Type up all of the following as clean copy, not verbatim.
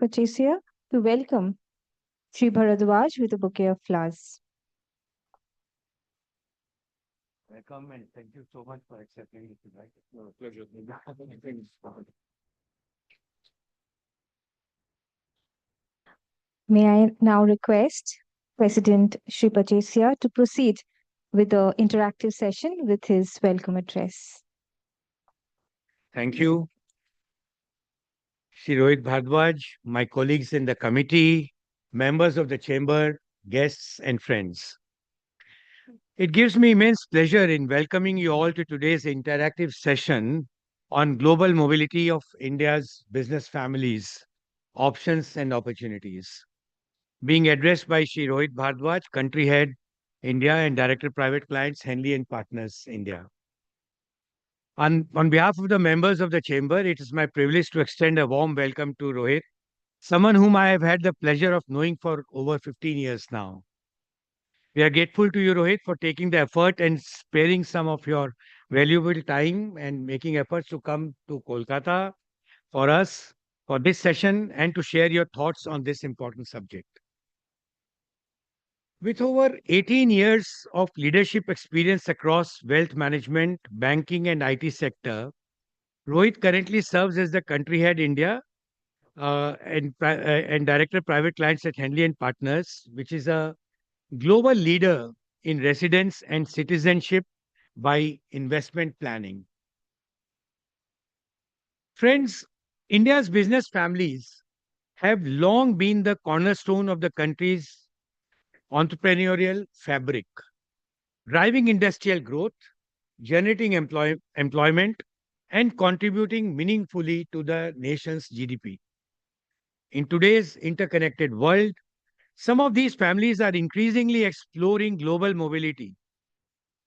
Pachesia to welcome Sri Bharadwaj with a bouquet of flowers. Welcome and thank you so much for accepting this invite. Pleasure. May I now request President Sri Pachesia to proceed with the interactive session with his welcome address. Thank you, Shri Rohit Bhardwaj, my colleagues in the committee, members of the chamber, guests and friends. It gives me immense pleasure in welcoming you all to today's interactive session on global mobility of India's business families, options and opportunities. Being addressed by Shri Rohit Bhardwaj, Country Head, India and Director Private Clients, Henley and Partners, India. On behalf of the members of the chamber, it is my privilege to extend a warm welcome to Rohit, someone whom I have had the pleasure of knowing for over 15 years now. We are grateful to you, Rohit, for taking the effort and sparing some of your valuable time and making efforts to come to Kolkata for us for this session and to share your thoughts on this important subject. With over 18 years of leadership experience across wealth management, banking, and IT sector, Rohit currently serves as the country head India and director private clients at Henley and Partners, which is a global leader in residence and citizenship by investment planning. Friends, India's business families have long been the cornerstone of the country's entrepreneurial fabric, driving industrial growth, generating employment, and contributing meaningfully to the nation's GDP. In today's interconnected world, some of these families are increasingly exploring global mobility,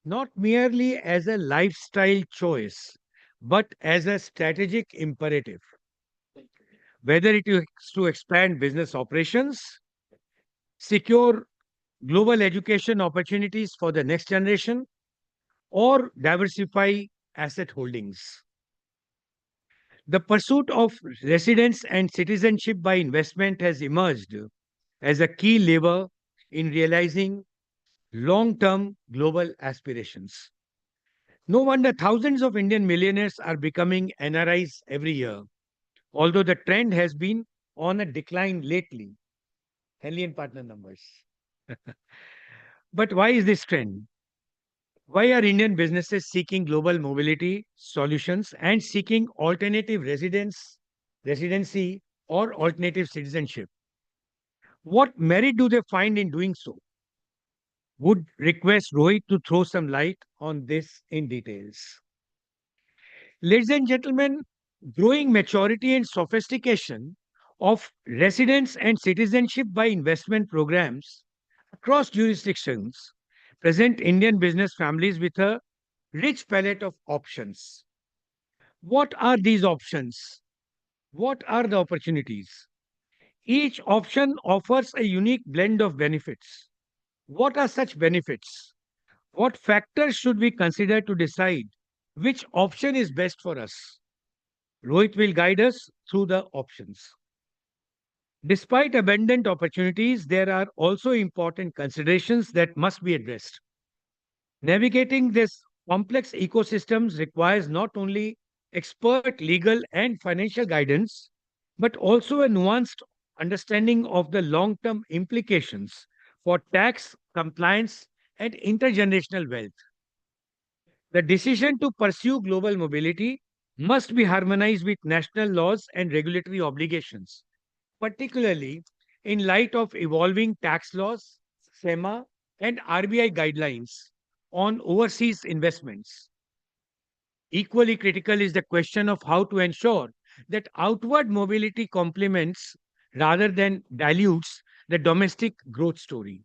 not merely as a lifestyle choice, but as a strategic imperative. Whether it is to expand business operations, secure global education opportunities for the next generation, or diversify asset holdings. The pursuit of residence and citizenship by investment has emerged as a key lever in realizing long term global aspirations. No wonder thousands of Indian millionaires are becoming NRIs every year, although the trend has been on a decline lately. Henley and partner numbers. But why is this trend? Why are Indian businesses seeking global mobility solutions and seeking alternative residency, or alternative citizenship? What merit do they find in doing so? Would request Rohit to throw some light on this in details. Ladies and gentlemen, growing maturity and sophistication of residence and citizenship by investment programs across jurisdictions present Indian business families with a rich palette of options. What are these options? What are the opportunities? Each option offers a unique blend of benefits. What are such benefits? What factors should we consider to decide which option is best for us? Rohit will guide us through the options. Despite abundant opportunities, there are also important considerations that must be addressed. Navigating this complex ecosystems requires not only expert legal and financial guidance, but also a nuanced understanding of the long term implications for tax, compliance, and intergenerational wealth. The decision to pursue global mobility must be harmonized with national laws and regulatory obligations, particularly in light of evolving tax laws, SEMA, and RBI guidelines on overseas investments. Equally critical is the question of how to ensure that outward mobility complements rather than dilutes the domestic growth story.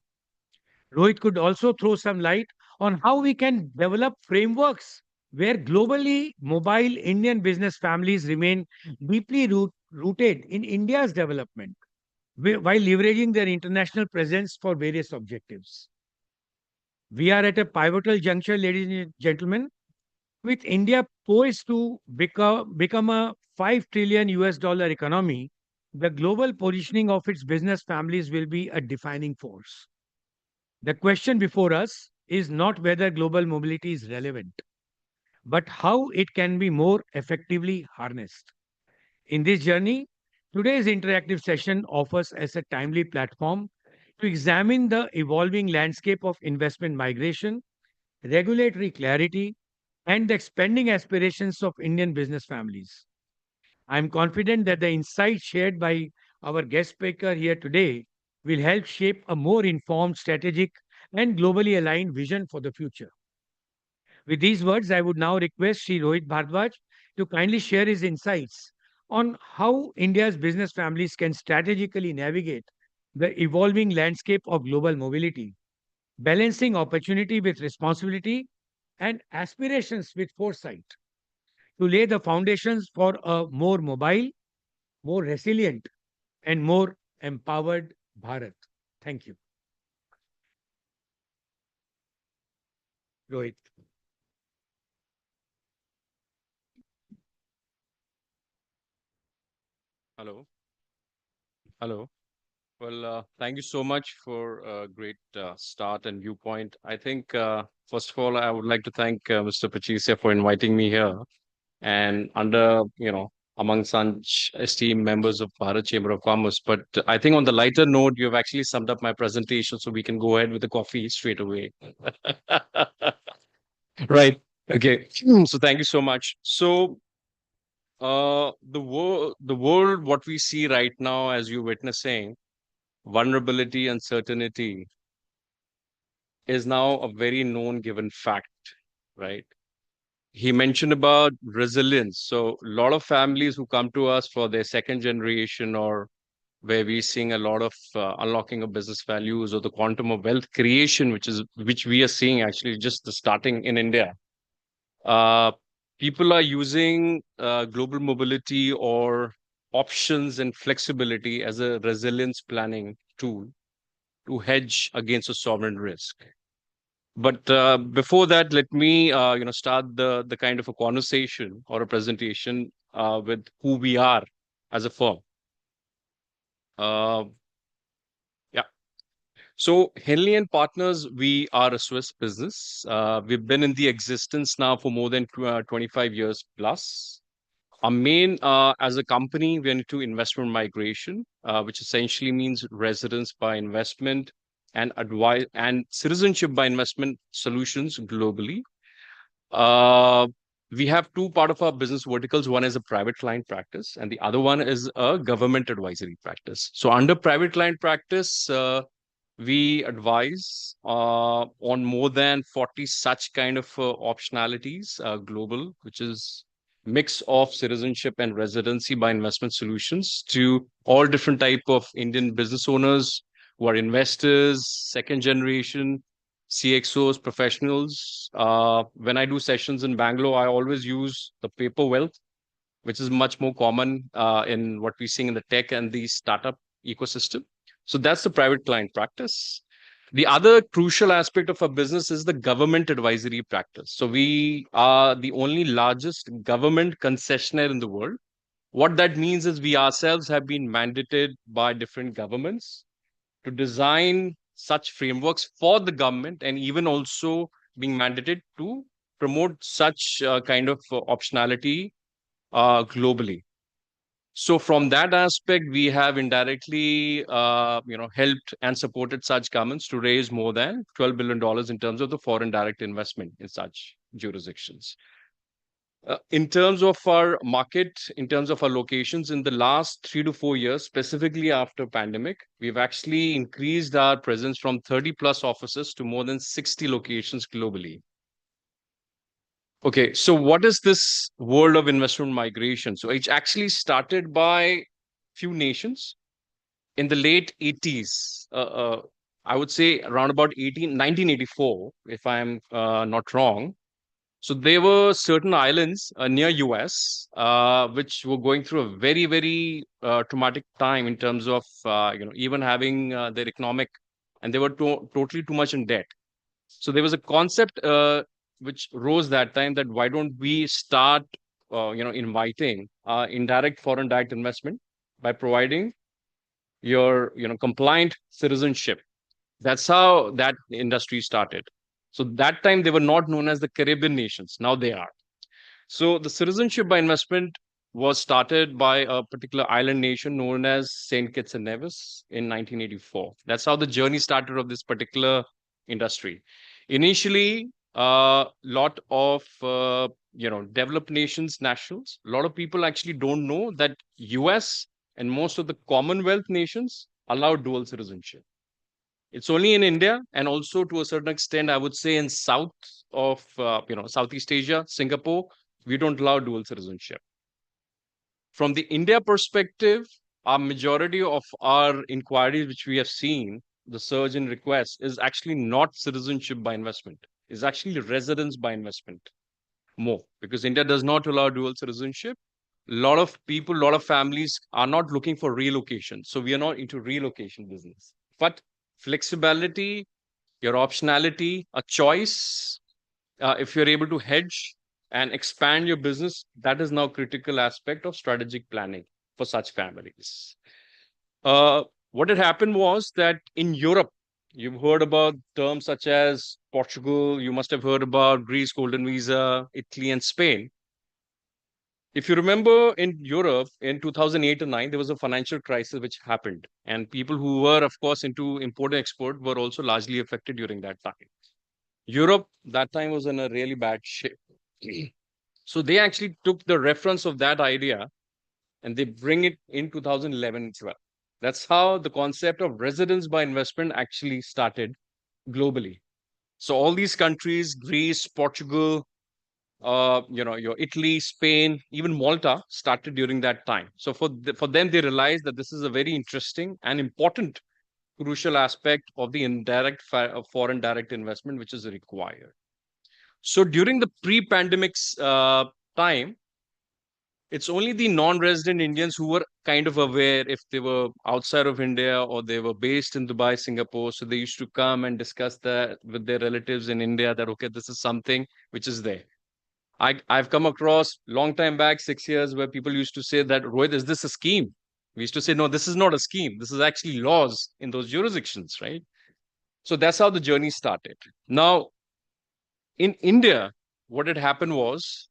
Rohit could also throw some light on how we can develop frameworks where globally mobile Indian business families remain deeply rooted in India's development while leveraging their international presence for various objectives. We are at a pivotal juncture, ladies and gentlemen, with India poised to become a 5 trillion US dollar economy the global positioning of its business families will be a defining force. The question before us is not whether global mobility is relevant, but how it can be more effectively harnessed. In this journey, today's interactive session offers us a timely platform to examine the evolving landscape of investment migration, regulatory clarity, and the expanding aspirations of Indian business families. I am confident that the insights shared by our guest speaker here today will help shape a more informed, strategic, and globally aligned vision for the future. With these words, I would now request Sri Rohit Bhardwaj to kindly share his insights on how India's business families can strategically navigate the evolving landscape of global mobility, balancing opportunity with responsibility and aspirations with foresight to lay the foundations for a more mobile, more resilient, and more empowered Bharat. Thank you, Rohit. Hello. Hello. Well, thank you so much for a great start and viewpoint. I think, first of all, I would like to thank Mr. Pachesia for inviting me here. And among such esteemed members of Bharat Chamber of Commerce. But I think on the lighter note, you have actually summed up my presentation, so we can go ahead with the coffee straight away. Right. Okay. So thank you so much. So, the world, what we see right now, as you're witnessing, vulnerability, uncertainty is now a very known given fact, right? He mentioned about resilience. So a lot of families who come to us for their second generation, or where we're seeing a lot of unlocking of business values or the quantum of wealth creation, which we are seeing actually just the starting in India. Uh, People are using global mobility or options and flexibility as a resilience planning tool to hedge against a sovereign risk. But before that, let me start the kind of a conversation or a presentation with who we are as a firm. Uh, yeah. So Henley and Partners, we are a Swiss business. We've been in the existence now for more than 25 years plus. Our main, as a company, we're into investment migration, which essentially means residence by investment and advice and citizenship by investment solutions globally. Uh, we have two part of our business verticals. One is a private client practice, and the other one is a government advisory practice. So under private client practice, we advise on more than 40 such kind of optionalities, global, which is mix of citizenship and residency by investment solutions to all different type of Indian business owners who are investors, second generation, CXOs, professionals. When I do sessions in Bangalore, I always use the paper wealth, which is much more common in what we're seeing in the tech and the startup ecosystem. So that's the private client practice. The other crucial aspect of our business is the government advisory practice. So we are the only largest government concessionaire in the world. What that means is we ourselves have been mandated by different governments to design such frameworks for the government, and even also being mandated to promote such kind of optionality globally. So from that aspect, we have indirectly, helped and supported such governments to raise more than $12 billion in terms of the foreign direct investment in such jurisdictions. In terms of our market, in terms of our locations, in the last 3 to 4 years, specifically after pandemic, we've actually increased our presence from 30 plus offices to more than 60 locations globally. Okay, so what is this world of investment migration? So it actually started by few nations in the late 80s. I would say around about 1984, if I'm not wrong. So there were certain islands near US, which were going through a very, very traumatic time in terms of even having their economic, and they were totally too much in debt. So there was a concept which rose that time, that why don't we start inviting indirect foreign direct investment by providing your, compliant citizenship. That's how that industry started. So that time they were not known as the Caribbean nations. Now they are. So the citizenship by investment was started by a particular island nation known as Saint Kitts and Nevis in 1984. That's how the journey started of this particular industry. Initially, a lot of developed nations nationals. A lot of people actually don't know that US and most of the Commonwealth nations allow dual citizenship. It's only in India and also to a certain extent, I would say in south of Southeast Asia, Singapore, we don't allow dual citizenship. From the India perspective, our majority of our inquiries, which we have seen, the surge in requests is actually not citizenship by investment, is actually residence by investment more because India does not allow dual citizenship. A lot of people, a lot of families are not looking for relocation. So we are not into relocation business. But flexibility, your optionality, a choice, if you're able to hedge and expand your business, that is now critical aspect of strategic planning for such families. What had happened was that in Europe, you've heard about terms such as Portugal, you must have heard about Greece, Golden Visa, Italy, and Spain. If you remember in Europe in 2008 and 9, there was a financial crisis which happened. And people who were, of course, into import and export were also largely affected during that time. Europe, that time, was in a really bad shape. So they actually took the reference of that idea and they bring it in 2011 as well. That's how the concept of residence by investment actually started globally. So all these countries, Greece, Portugal, your Italy, Spain, even Malta started during that time. So for them, they realized that this is a very interesting and important crucial aspect of the indirect foreign direct investment, which is required. So during the pre-pandemic time, it's only the non-resident Indians who were kind of aware if they were outside of India or they were based in Dubai, Singapore. So they used to come and discuss that with their relatives in India that, okay, this is something which is there. I've come across long time back, 6 years, where people used to say that, Rohit, is this a scheme? We used to say, no, this is not a scheme. This is actually laws in those jurisdictions, right? So that's how the journey started. Now, in India, what had happened was,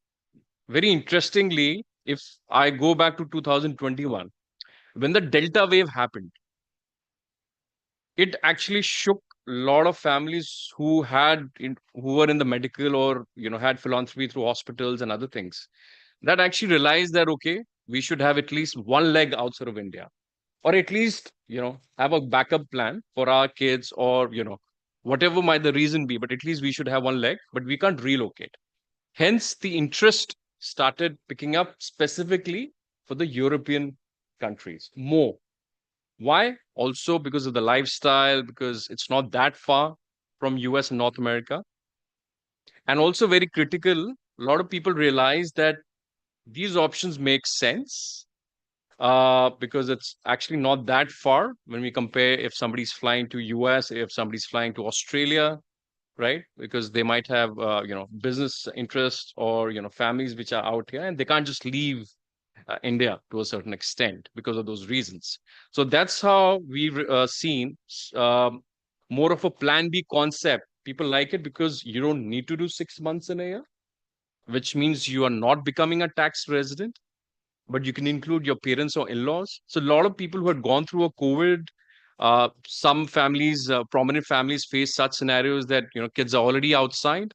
very interestingly, if I go back to 2021, when the Delta wave happened, it actually shook a lot of families who were in the medical or had philanthropy through hospitals and other things, that actually realized that, okay, we should have at least one leg outside of India, or at least have a backup plan for our kids, or whatever might the reason be, but at least we should have one leg, but we can't relocate. Hence the interest started picking up specifically for the European countries more. Why? Also because of the lifestyle, because it's not that far from US and North America. And also very critical, a lot of people realize that these options make sense because it's actually not that far when we compare if somebody's flying to US, if somebody's flying to Australia, right? Because they might have, business interests or, families which are out here and they can't just leave India to a certain extent because of those reasons. So that's how we've seen more of a plan B concept. People like it because you don't need to do 6 months in a year, which means you are not becoming a tax resident, but you can include your parents or in-laws. So a lot of people who had gone through a COVID, some families, prominent families face such scenarios that, kids are already outside.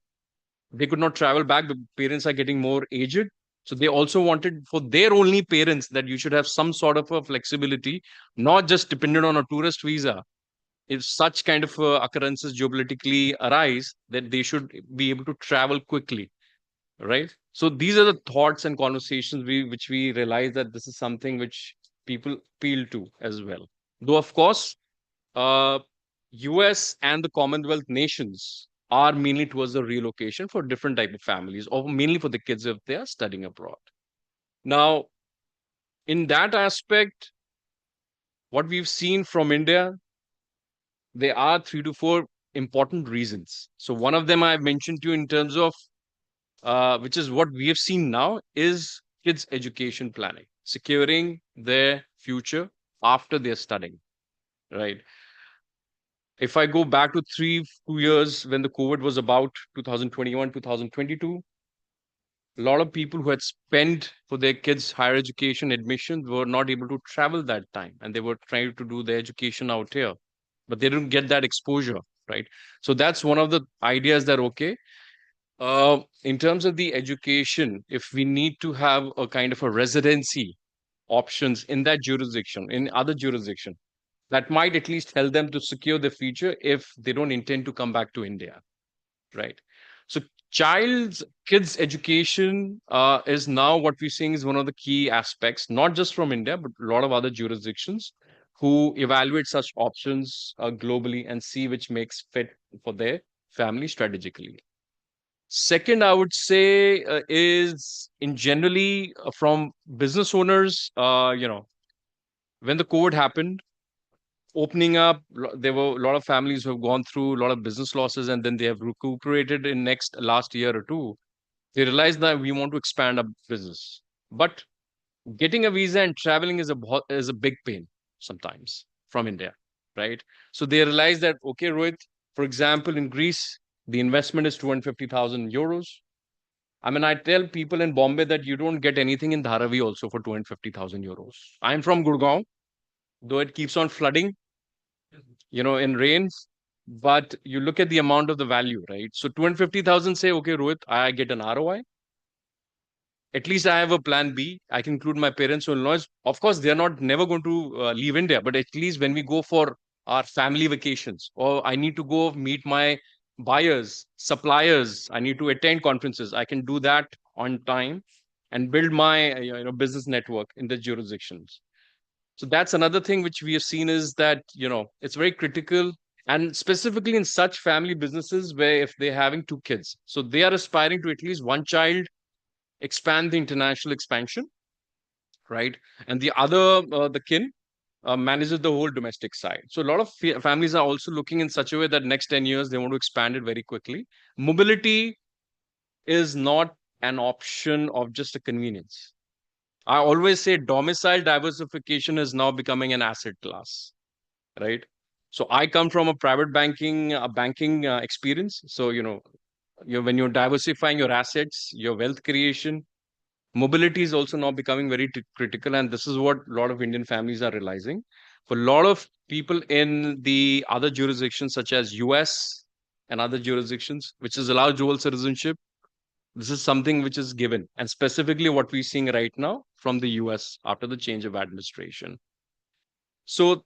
They could not travel back. The parents are getting more aged. So they also wanted for their only parents that you should have some sort of a flexibility, not just dependent on a tourist visa. If such kind of occurrences geopolitically arise, that they should be able to travel quickly, right? So these are the thoughts and conversations which we realize that this is something which people appeal to as well. Though, of course, US and the Commonwealth nations are mainly towards the relocation for different type of families, or mainly for the kids if they are studying abroad. Now, in that aspect, what we've seen from India, there are 3 to 4 important reasons. So one of them I've mentioned to you in terms of which is what we have seen now, is kids' education planning. securing their future after they're studying, right? If I go back to 2 years when the COVID was about 2021, 2022, a lot of people who had spent for their kids' higher education admissions were not able to travel that time, and they were trying to do their education out here, but they didn't get that exposure, right? So that's one of the ideas that, okay, in terms of the education, if we need to have a kind of a residency options in that jurisdiction, in other jurisdiction, that might at least help them to secure the future if they don't intend to come back to India, right? So kids education is now what we're seeing is one of the key aspects, not just from India, but a lot of other jurisdictions who evaluate such options globally and see which makes fit for their family strategically. Second, I would say is in generally from business owners, when the COVID happened, opening up, there were a lot of families who have gone through a lot of business losses and then they have recuperated in last year or two. They realized that we want to expand our business, but getting a visa and traveling is a big pain sometimes from India, right? So they realized that, okay, Rohit, for example, in Greece, the investment is 250,000 euros. I mean, I tell people in Bombay that you don't get anything in Dharavi also for 250,000 euros. I'm from Gurgaon, though it keeps on flooding, in rains, but you look at the amount of the value, right? So 250,000, say, okay, Rohit, I get an ROI. At least I have a plan B. I can include my parents or in-laws. Of course, they're not never going to leave India, but at least when we go for our family vacations, or I need to go meet my buyers, suppliers, I need to attend conferences, I can do that on time and build my business network in the jurisdictions. So that's another thing which we have seen is that, it's very critical. And specifically in such family businesses where if they're having two kids, so they are aspiring to at least one child expand the international expansion, right? And the other, the kin, manages the whole domestic side. So a lot of families are also looking in such a way that next 10 years they want to expand it very quickly. Mobility is not an option of just a convenience. I always say domicile diversification is now becoming an asset class, right? So I come from a private banking experience. So when you're diversifying your assets, your wealth creation, mobility is also now becoming very critical, and this is what a lot of Indian families are realizing. For a lot of people in the other jurisdictions, such as US and other jurisdictions, which is allowed dual citizenship, this is something which is given, and specifically what we're seeing right now from the US after the change of administration. So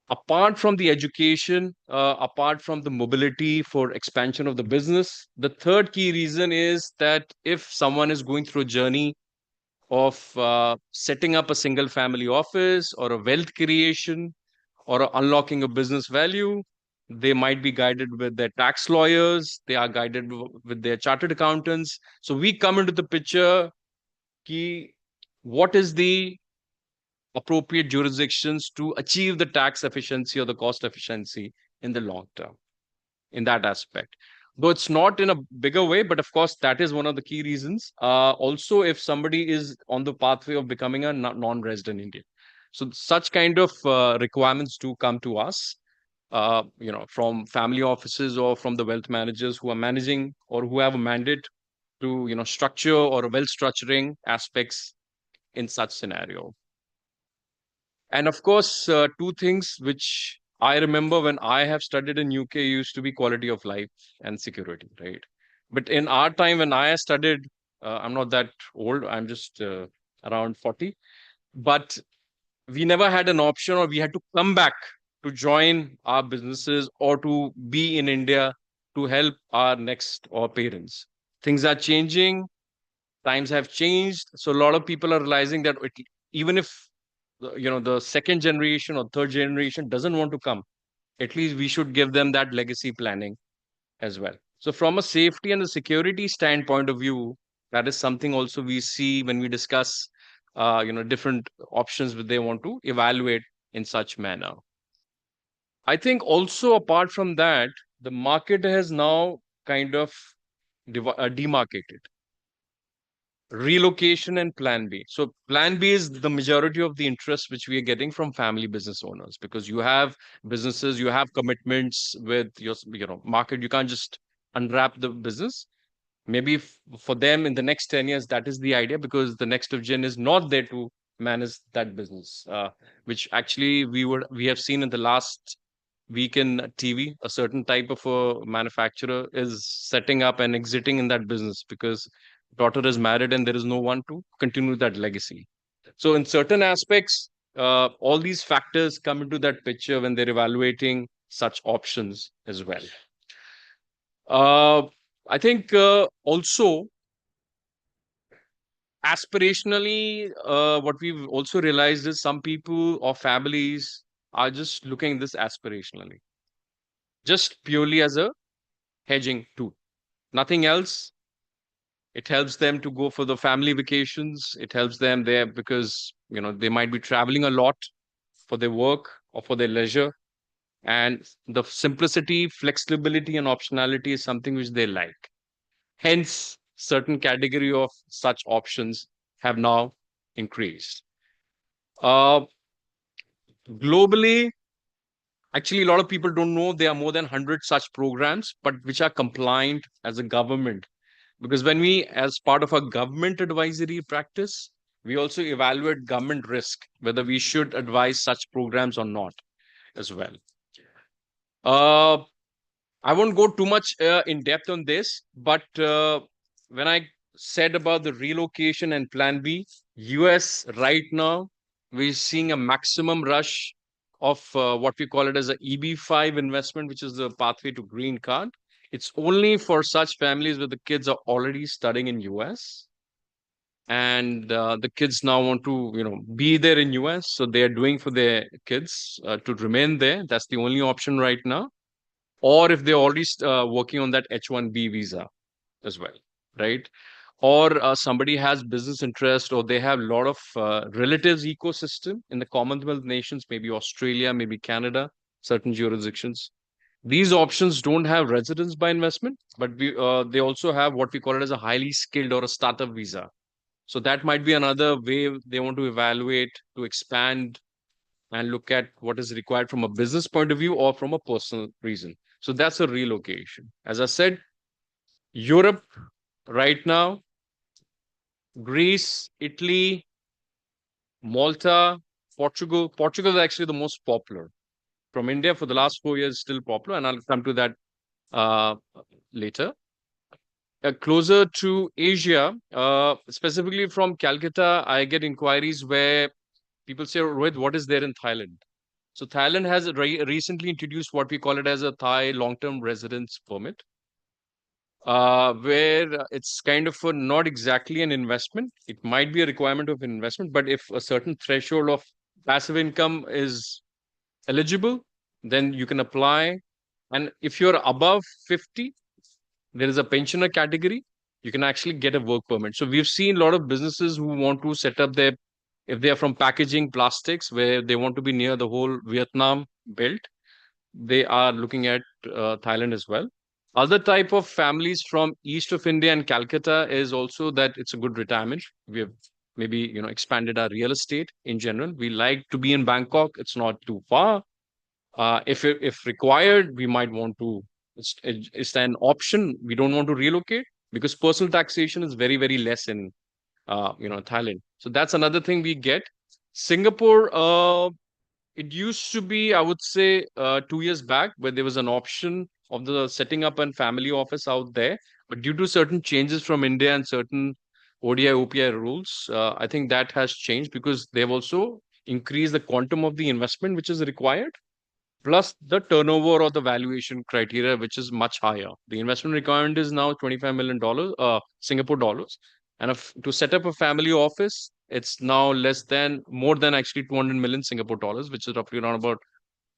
apart from the education, apart from the mobility for expansion of the business, the third key reason is that if someone is going through a journey of setting up a single family office or a wealth creation or unlocking a business value, they might be guided with their tax lawyers, they are guided with their chartered accountants. So we come into the picture, key, what is the appropriate jurisdictions to achieve the tax efficiency or the cost efficiency in the long term in that aspect. Though it's not in a bigger way, but of course, that is one of the key reasons. Also, if somebody is on the pathway of becoming a non-resident Indian. So such kind of requirements do come to us, from family offices or from the wealth managers who are managing or who have a mandate to, structure or wealth structuring aspects in such scenario. And of course, two things which I remember when I have studied in UK used to be quality of life and security, right? But in our time when I studied, I'm not that old, I'm just around 40, but we never had an option or we had to come back to join our businesses or to be in India to help our next or parents. Things are changing, times have changed. So a lot of people are realizing that even if the second generation or third generation doesn't want to come, at least we should give them that legacy planning as well. So from a safety and the security standpoint of view, that is something also we see when we discuss different options that they want to evaluate in such manner. I think also apart from that, the market has now kind of demarcated. relocation and plan B. So plan B is the majority of the interest which we are getting from family business owners, because you have businesses, you have commitments with your market. You can't just unwrap the business. Maybe for them in the next 10 years, that is the idea, because the next of gen is not there to manage that business, which actually we have seen in the last week in TV. A certain type of a manufacturer is setting up and exiting in that business because daughter is married and there is no one to continue that legacy. So in certain aspects, all these factors come into that picture when they're evaluating such options as well. I think also aspirationally, what we've also realized is some people or families are just looking at this aspirationally, just purely as a hedging tool, nothing else. It helps them to go for the family vacations. It helps them there because they might be traveling a lot for their work or for their leisure, and the simplicity, flexibility, and optionality is something which they like. Hence, certain category of such options have now increased. Uh, Globally, actually, a lot of people don't know there are more than 100 such programs, but which are compliant as a government. Because when we, as part of our government advisory practice, we also evaluate government risk, whether we should advise such programs or not as well. I won't go too much in depth on this, but when I said about the relocation and Plan B, US right now, we're seeing a maximum rush of what we call it as a EB5 investment, which is the pathway to green card. It's only for such families where the kids are already studying in US, and the kids now want to be there in US, so they are doing for their kids to remain there. That's the only option right now. Or if they're already working on that H-1B visa as well, right? Or somebody has business interest, or they have a lot of relatives ecosystem in the Commonwealth nations, maybe Australia, maybe Canada, certain jurisdictions. These options don't have residence by investment, but they also have what we call it as a highly skilled or a startup visa. So that might be another way they want to evaluate to expand and look at what is required from a business point of view or from a personal reason. So that's a relocation. As I said, Europe right now, Greece, Italy, Malta, Portugal. Portugal is actually the most popular. From India for the last 4 years, still popular, and I'll come to that uh, later. Closer to Asia, specifically from Calcutta, I get inquiries where people say, Rohit, what is there in Thailand? So Thailand has recently introduced what we call it as a Thai long-term residence permit, where it's kind of not exactly an investment. It might be a requirement of investment, but if a certain threshold of passive income is eligible, then you can apply. And if you're above 50, there is a pensioner category. You can actually get a work permit. So we've seen a lot of businesses who want to set up their, if they are from packaging plastics, where they want to be near the whole Vietnam belt, they are looking at Thailand as well. Other type of families from east of India and Calcutta is also that it's a good retirement. We have maybe expanded our real estate in general. We like to be in Bangkok. It's not too far. If required, we might want to. It's an option. We don't want to relocate because personal taxation is very, very less in Thailand. So that's another thing we get. Singapore, it used to be, I would say, 2 years back, where there was an option of the setting up a family office out there. But due to certain changes from India and certain ODI, OPI rules, I think that has changed because they've also increased the quantum of the investment which is required, plus the turnover or the valuation criteria, which is much higher. The investment requirement is now $25 million Singapore dollars. And to set up a family office, it's now more than actually 200 million Singapore dollars, which is roughly around about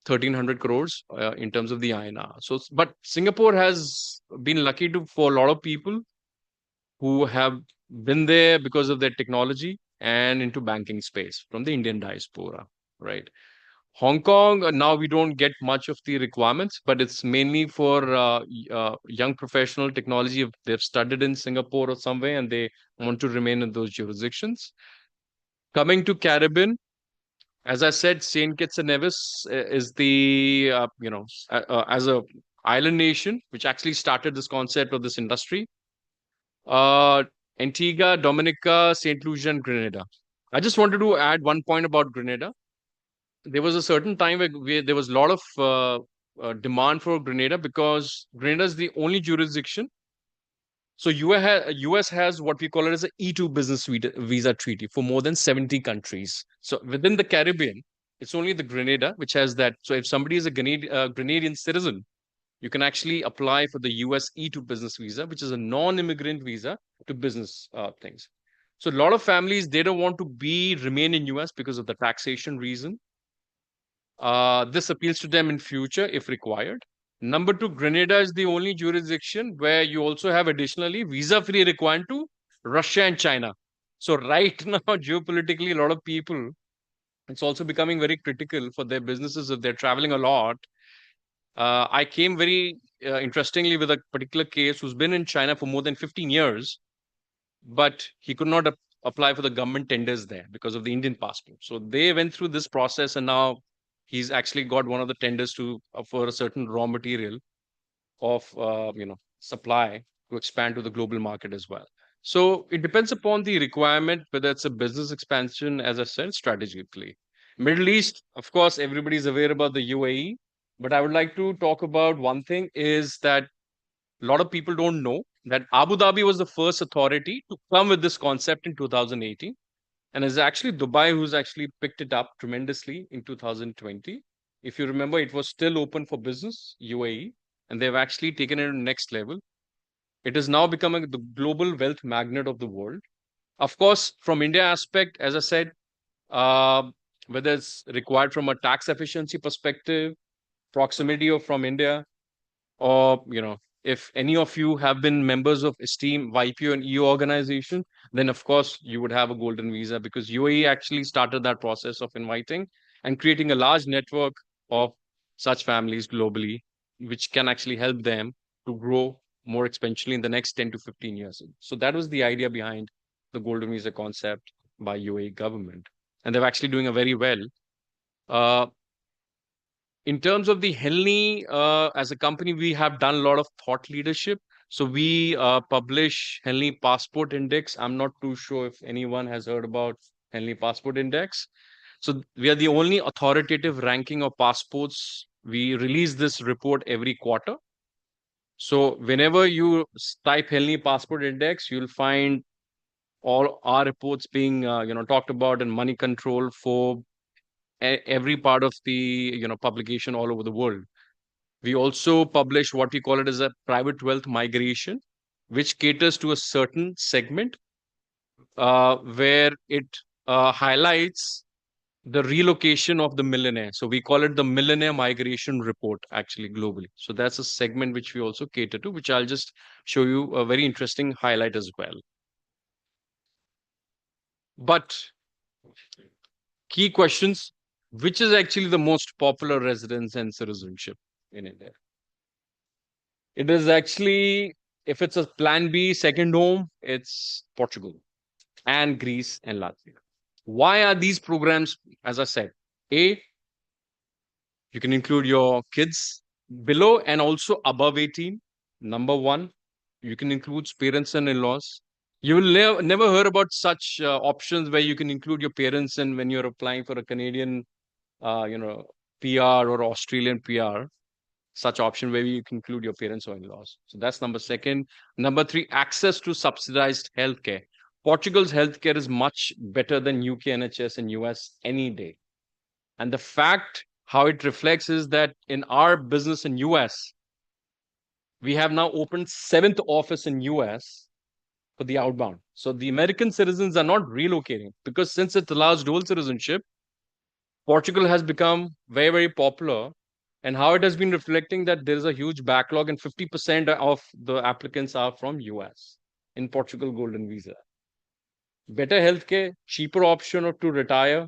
1,300 crores in terms of the INR. So, but Singapore has been lucky for a lot of people who have been there because of their technology and into banking space from the Indian diaspora, right? Hong Kong, now we don't get much of the requirements, but it's mainly for young professional technology. If they've studied in Singapore or somewhere and they want to remain in those jurisdictions. Coming to Caribbean, as I said, Saint Kitts and Nevis is the, as a island nation, which actually started this concept of this industry. Antigua, Dominica, St. Lucia, and Grenada. I just wanted to add one point about Grenada. There was a certain time where there was a lot of demand for Grenada because Grenada is the only jurisdiction. So US has what we call it as an E2 business visa treaty for more than 70 countries. So within the Caribbean, it's only the Grenada which has that. So if somebody is a Grenadian citizen, you can actually apply for the US E2 business visa, which is a non-immigrant visa to business things. So a lot of families, they don't want to remain in US because of the taxation reason. This appeals to them in future if required. Number two, Grenada is the only jurisdiction where you also have additionally visa-free required to Russia and China. So right now, geopolitically, a lot of people, it's also becoming very critical for their businesses if they're traveling a lot. I came very interestingly with a particular case who's been in China for more than 15 years, but he could not apply for the government tenders there because of the Indian passport. So they went through this process, and now he's actually got one of the tenders to for a certain raw material of supply to expand to the global market as well. So it depends upon the requirement, whether it's a business expansion, as I said, strategically. Middle East, of course, everybody's aware about the UAE, but I would like to talk about one thing is that a lot of people don't know that Abu Dhabi was the first authority to come with this concept in 2018. And it's actually Dubai who's actually picked it up tremendously in 2020. If you remember, it was still open for business, UAE, and they've actually taken it to the next level. It is now becoming the global wealth magnet of the world. Of course, from India aspect, as I said, uh, whether it's required from a tax efficiency perspective, proximity of from India, or if any of you have been members of Esteem, YPO, and EU organization, then of course you would have a golden visa because UAE actually started that process of inviting and creating a large network of such families globally, which can actually help them to grow more exponentially in the next 10 to 15 years. So that was the idea behind the golden visa concept by UAE government. And they're actually doing a very well. In terms of the Henley, as a company, we have done a lot of thought leadership. So we publish Henley Passport Index. I'm not too sure if anyone has heard about Henley Passport Index. So we are the only authoritative ranking of passports. We release this report every quarter. So whenever you type Henley Passport Index, you'll find all our reports being talked about in money control for every part of the publication all over the world. We also publish what we call it as a private wealth migration, which caters to a certain segment where it highlights the relocation of the millionaire. So we call it the millionaire migration report actually globally. So that's a segment which we also cater to, which I'll just show you a very interesting highlight as well. But key questions, which is actually the most popular residence and citizenship in India? It is actually, if it's a plan B, second home, it's Portugal and Greece and Latvia. Why are these programs, as I said, A, you can include your kids below and also above 18. Number one, you can include parents and in-laws. You will never heard about such options where you can include your parents and when you're applying for a Canadian, PR or Australian PR, such option where you can include your parents or in-laws. So that's number second. Number three, access to subsidized healthcare. Portugal's healthcare is much better than UK NHS and US any day. And the fact how it reflects is that in our business in US, we have now opened 7th office in US for the outbound. So the American citizens are not relocating because since it allows dual citizenship, Portugal has become very, very popular. And how it has been reflecting that there is a huge backlog and 50% of the applicants are from US in Portugal Golden Visa. Better healthcare, cheaper option to retire.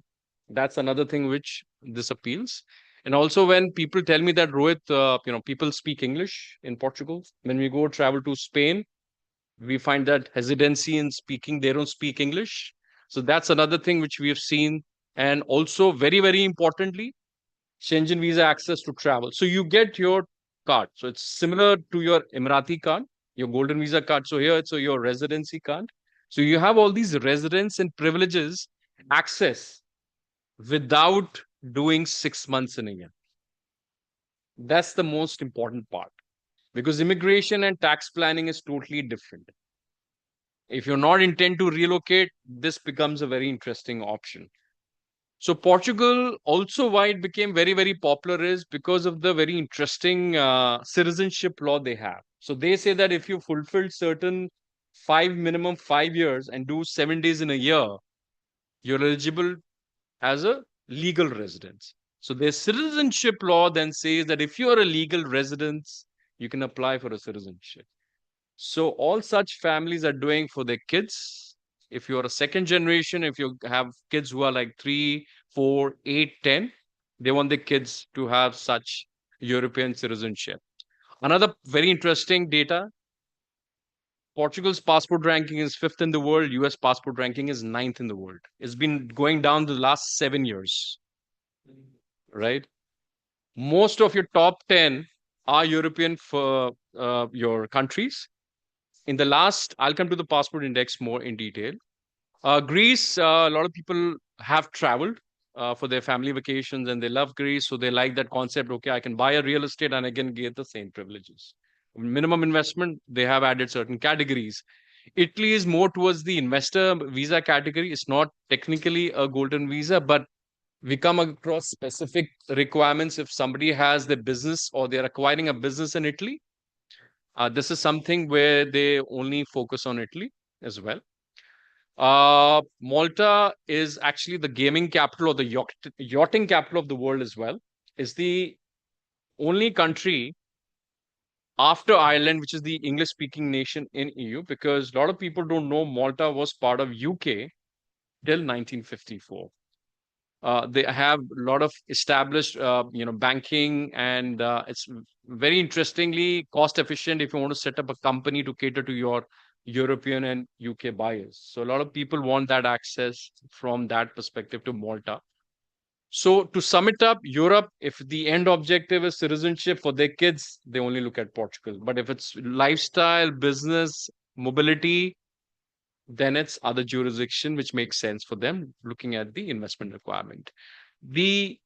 That's another thing which this appeals. And also when people tell me that Rohit, people speak English in Portugal. When we go travel to Spain, we find that hesitancy in speaking, they don't speak English. So that's another thing which we have seen. And also very, very importantly, Schengen visa access to travel. So you get your card. So it's similar to your Emirati card, your golden visa card. So here it's your residency card. So you have all these residence and privileges access without doing 6 months in a year. That's the most important part, because immigration and tax planning is totally different. If you're not intent to relocate, this becomes a very interesting option. So Portugal, also why it became very, very popular is because of the very interesting citizenship law they have. So they say that if you fulfill certain minimum 5 years and do 7 days in a year, you're eligible as a legal residence. So their citizenship law then says that if you're a legal resident, you can apply for a citizenship. So all such families are doing for their kids. If you're a second generation, if you have kids who are like 3, 4, 8, 10, they want the kids to have such European citizenship. Another very interesting data, Portugal's passport ranking is 5th in the world. US passport ranking is 9th in the world. It's been going down the last 7 years, right? Most of your top 10 are European for your countries. In the last, I'll come to the passport index more in detail. Greece, a lot of people have traveled for their family vacations and they love Greece. So they like that concept. Okay, I can buy a real estate and I can get the same privileges. Minimum investment, they have added certain categories. Italy is more towards the investor visa category. It's not technically a golden visa, but we come across specific requirements if somebody has the business or they're acquiring a business in Italy. This is something where they only focus on Italy as well. Malta is actually the gaming capital or the yachting capital of the world as well. It's the only country after Ireland, which is the English-speaking nation in EU, because a lot of people don't know Malta was part of UK till 1954. They have a lot of established, banking, and it's very interestingly cost efficient if you want to set up a company to cater to your European and UK buyers. So a lot of people want that access from that perspective to Malta. So to sum it up, Europe, if the end objective is citizenship for their kids, they only look at Portugal. But if it's lifestyle, business, mobility, then it's other jurisdiction which makes sense for them looking at the investment requirement. The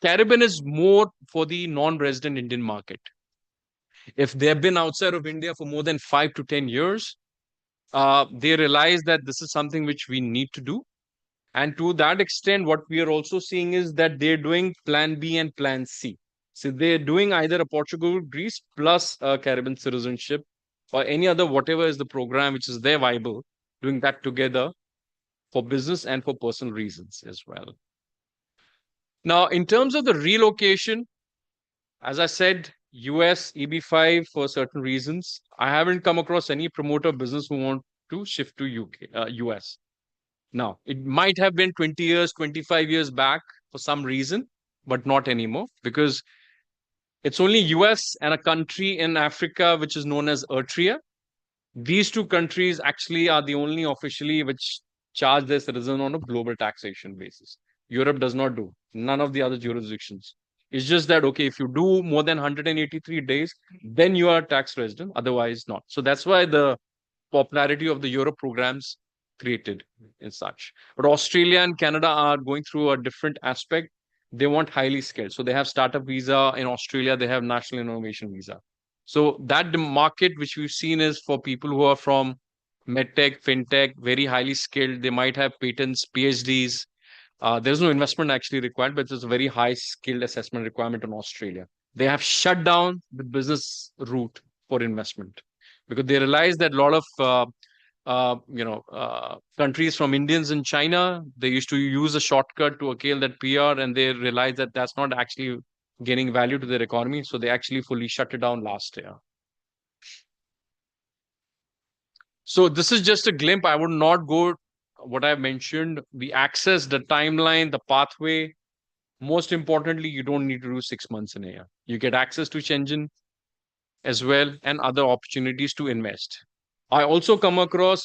Caribbean is more for the non-resident Indian market. If they've been outside of India for more than 5 to 10 years, they realize that this is something which we need to do. And to that extent, what we are also seeing is that they're doing plan B and plan C. So they're doing either a Portugal, Greece plus a Caribbean citizenship or any other, whatever is the program which is there viable, doing that together for business and for personal reasons as well. Now, in terms of the relocation, as I said, US EB5 for certain reasons. I haven't come across any promoter business who want to shift to US. Now, it might have been 20 years, 25 years back for some reason, but not anymore, because it's only US and a country in Africa which is known as Eritrea. These two countries actually are the only officially which charge their citizens on a global taxation basis. Europe does not do. None of the other jurisdictions. It's just that, okay, if you do more than 183 days, then you are a tax resident, otherwise not. So that's why the popularity of the Europe programs created in such. But Australia and Canada are going through a different aspect. They want highly skilled. So they have startup visa. In Australia, they have national innovation visa. So that the market which we've seen is for people who are from medtech, fintech, very highly skilled. They might have patents, PhDs. There's no investment actually required, but there's a very high skilled assessment requirement in Australia. They have shut down the business route for investment because they realize that a lot of countries from Indians in China, they used to use a shortcut to accrue that PR, and they realized that that's not actually gaining value to their economy. So they actually fully shut it down last year. So this is just a glimpse. I would not go what I've mentioned, the access, the timeline, the pathway. Most importantly, you don't need to do 6 months in a year. You get access to Shenzhen as well and other opportunities to invest. I also come across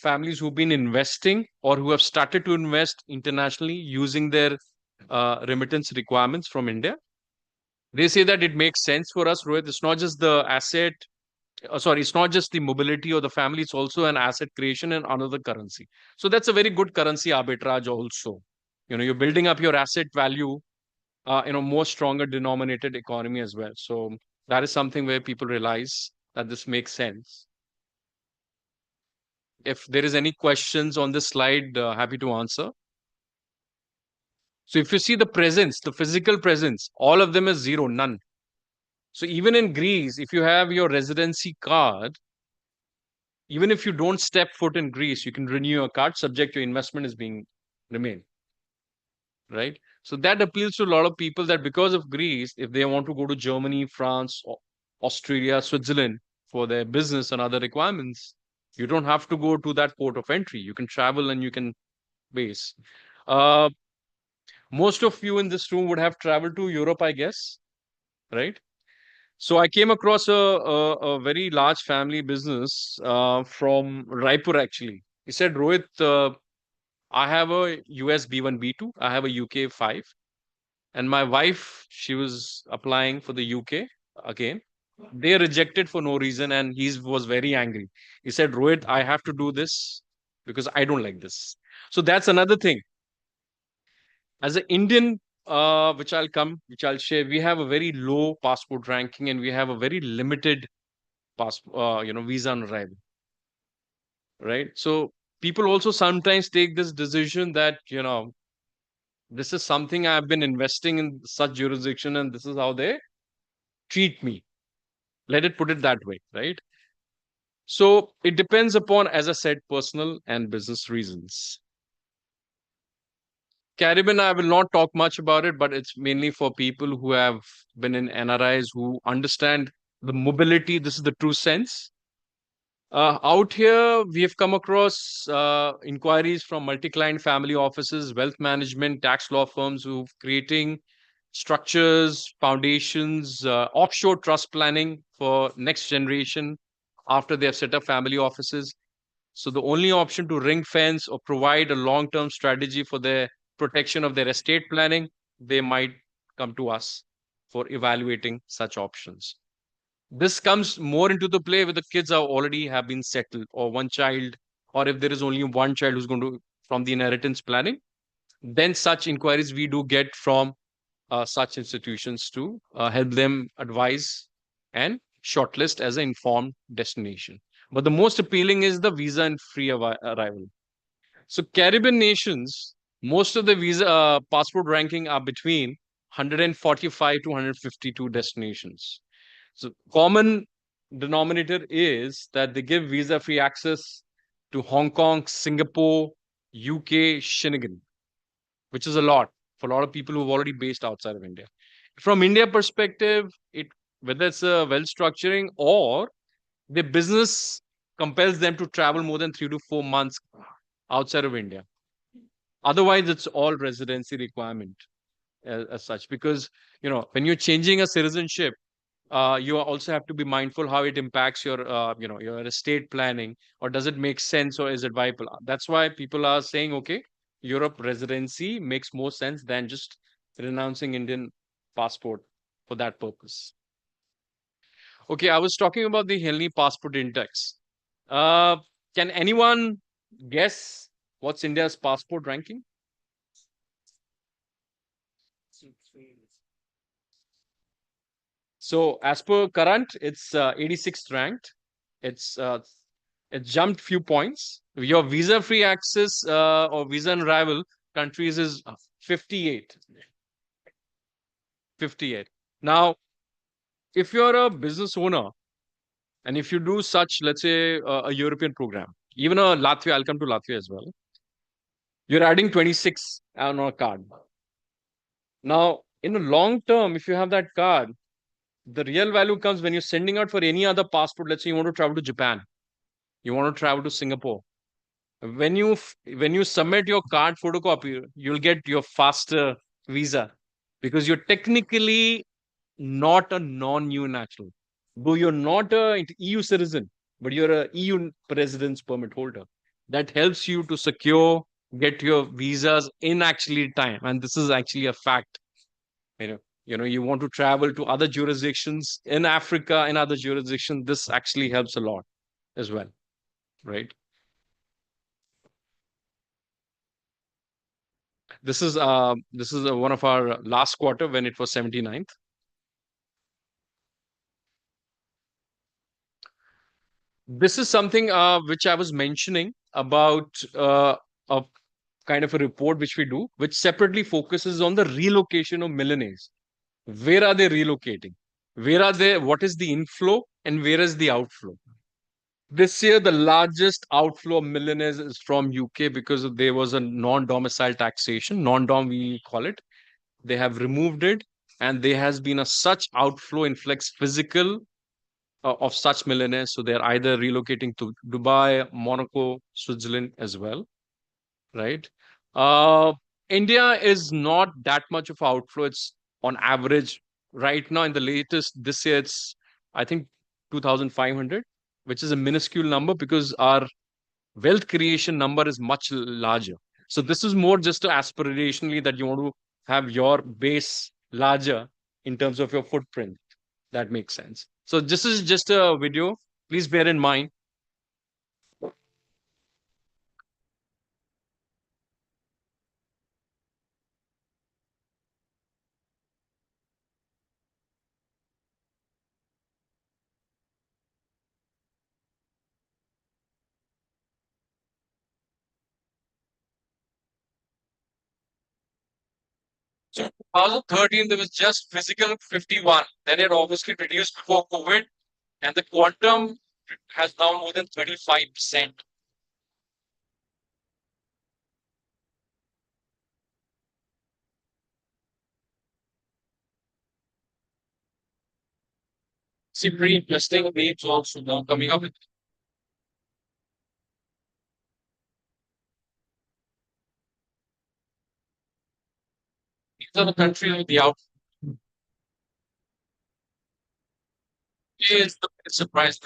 families who've been investing or who have started to invest internationally using their remittance requirements from India. They say that it makes sense for us, Rohit. It's not just the asset, sorry, it's not just the mobility or the family, it's also an asset creation and another currency. So that's a very good currency arbitrage also. You're building up your asset value in a more stronger denominated economy as well. So that is something where people realize that this makes sense. If there is any questions on this slide, happy to answer. So if you see the presence, the physical presence, all of them is zero, none. So even in Greece, if you have your residency card, even if you don't step foot in Greece, you can renew your card subject your investment is being remain. Right? So that appeals to a lot of people that because of Greece, if they want to go to Germany, France, Australia, Switzerland for their business and other requirements, you don't have to go to that port of entry. You can travel and you can base. Most of you in this room would have traveled to Europe, I guess, right? So I came across a very large family business from Raipur actually. He said, Rohit, I have a US B1, B2, I have a UK 5. And my wife, she was applying for the UK again. They rejected for no reason, and he was very angry. He said, Rohit, I have to do this because I don't like this. So that's another thing. As an Indian, which I'll share, we have a very low passport ranking and we have a very limited visa on arrival. Right. So people also sometimes take this decision that, this is something I've been investing in such jurisdiction and this is how they treat me. Let it put it that way, right? So it depends upon, as I said, personal and business reasons. Caribbean, I will not talk much about it, but it's mainly for people who have been in NRIs who understand the mobility. This is the true sense. Out here, we have come across inquiries from multi-client family offices, wealth management, tax law firms who creating structures, foundations, offshore trust planning for next generation after they have set up family offices. So the only option to ring fence or provide a long-term strategy for the protection of their estate planning, they might come to us for evaluating such options. This comes more into the play where the kids are already have been settled or one child, or if there is only one child who's going to from the inheritance planning, then such inquiries we do get from such institutions to help them advise and shortlist as an informed destination. But the most appealing is the visa and free arrival. So Caribbean nations, most of the visa passport ranking are between 145 to 152 destinations. So common denominator is that they give visa-free access to Hong Kong, Singapore, UK, Shenzhen, which is a lot for a lot of people who've already based outside of India. From India perspective, whether it's a well structuring or the business compels them to travel more than 3 to 4 months outside of India. Otherwise, it's all residency requirement as such, because when you're changing a citizenship, you also have to be mindful how it impacts your your estate planning, or does it make sense, or is it viable? That's why people are saying, okay, Europe residency makes more sense than just renouncing Indian passport for that purpose. Okay, I was talking about the Henley Passport Index. Can anyone guess what's India's passport ranking? So as per current, it's 86th ranked. It's it jumped few points. Your visa-free access or visa and arrival countries is 58. 58. Now, if you're a business owner and if you do such, let's say, a European program, even a Latvia, I'll come to Latvia as well. You're adding 26 on a card. Now, in the long term, if you have that card, the real value comes when you're sending out for any other passport. Let's say you want to travel to Japan, you want to travel to Singapore. When you submit your card photocopy, you'll get your faster visa because you're technically not a non-EU national. Though you're not a EU citizen, but you're a EU residence permit holder. That helps you to secure, get your visas in actually time. And this is actually a fact. You want to travel to other jurisdictions in Africa, in other jurisdictions, this actually helps a lot as well, right? This is one of our last quarter when it was 79th. This is something which I was mentioning about a kind of a report which we do, which separately focuses on the relocation of millionaires. Where are they relocating? Where are they? What is the inflow and where is the outflow? This year, the largest outflow of millionaires is from UK because there was a non-domicile taxation, non-dom we call it. They have removed it, and there has been a such outflow in flex physical of such millionaires. So they're either relocating to Dubai, Monaco, Switzerland as well, right? Uh, India is not that much of outflow. It's on average right now in the latest this year, it's I think 2,500, which is a minuscule number because our wealth creation number is much larger. So this is more just aspirationally that you want to have your base larger in terms of your footprint. That makes sense. So this is just a video. Please bear in mind. 2013, there was just physical 51. Then it obviously reduced before COVID, and the quantum has now more than 35%. See, pretty interesting names also now coming up. These are the countries with the outflow is the surprise.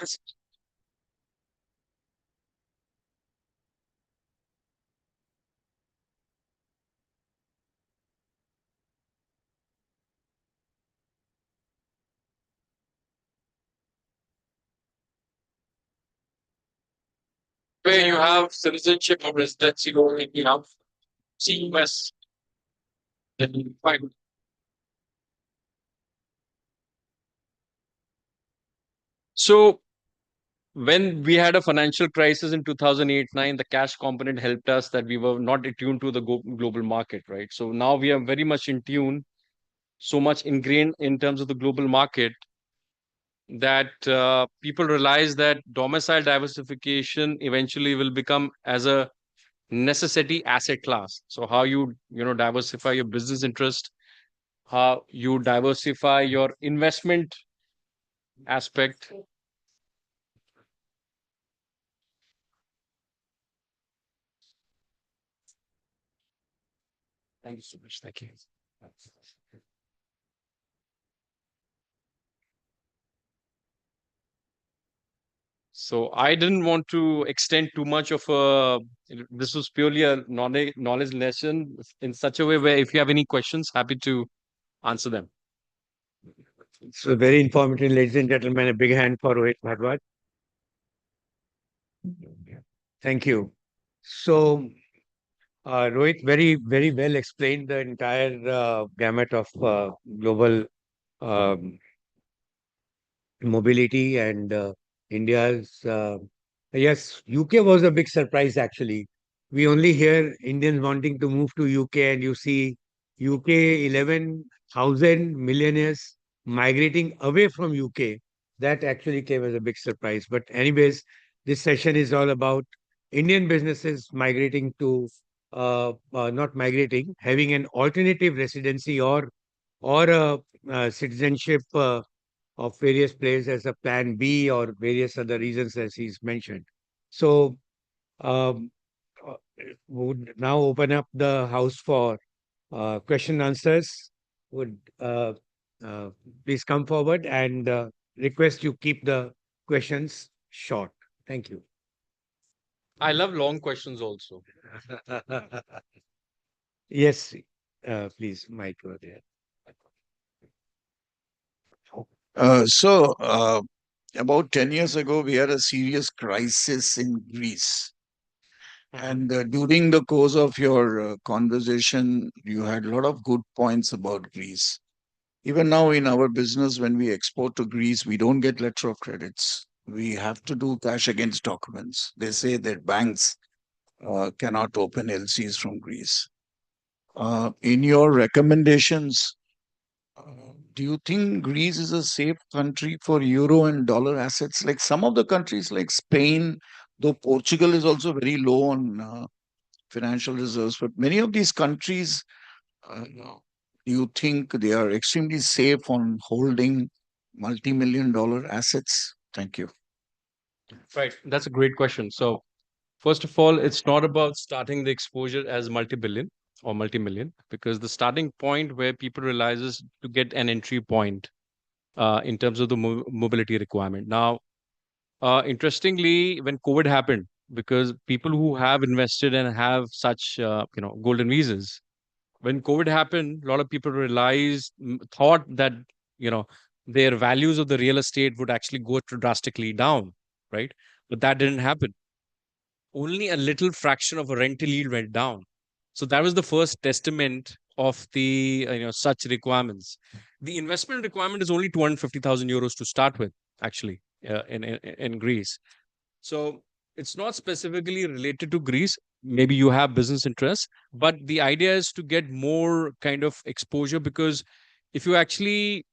Where you have citizenship or residency or you have CUS, then you find. So when we had a financial crisis in 2008-9, the cash component helped us that we were not attuned to the global market, right? So now we are very much in tune, so much ingrained in terms of the global market that people realize that domicile diversification eventually will become as a necessity asset class. So how you diversify your business interest, how you diversify your investment aspect. Thank you so much. Thank you. So I didn't want to extend too much of a. This was purely a knowledge lesson in such a way where if you have any questions, happy to answer them. So very informative, ladies and gentlemen. A big hand for Rohit Bhardwaj. Thank you. So, Rohit very, very well explained the entire gamut of global um, mobility and India's. Yes, UK was a big surprise actually. We only hear Indians wanting to move to UK, and you see UK 11,000 millionaires migrating away from UK. That actually came as a big surprise. But, anyways, this session is all about Indian businesses migrating to, not migrating, having an alternative residency or a citizenship. Of various players as a plan B or various other reasons as he's mentioned. So um, would now open up the house for question answers. would please come forward and request you keep the questions short. Thank you. I love long questions also. Yes, please, Mike, over there. About 10 years ago, we had a serious crisis in Greece. And during the course of your conversation, you had a lot of good points about Greece. Even now, in our business, when we export to Greece, we don't get letter of credits. We have to do cash against documents. They say that banks cannot open LCs from Greece. In your recommendations, do you think Greece is a safe country for euro and dollar assets? Like some of the countries, like Spain, though Portugal is also very low on financial reserves, but many of these countries, do you think they are extremely safe on holding multi-million dollar assets? Thank you. Right. That's a great question. So, first of all, it's not about starting the exposure as multi-billion or multi-million, because the starting point where people realizes to get an entry point in terms of the mobility requirement. Now, interestingly, when COVID happened, because people who have invested and have such golden visas, when COVID happened, a lot of people realized, thought that you know their values of the real estate would actually go drastically down, right? But that didn't happen. Only a little fraction of a rental yield went down. So that was the first testament of the such requirements. The investment requirement is only 250,000 euros to start with, actually, in Greece. So it's not specifically related to Greece. Maybe you have business interests, but the idea is to get more kind of exposure, because if you actually,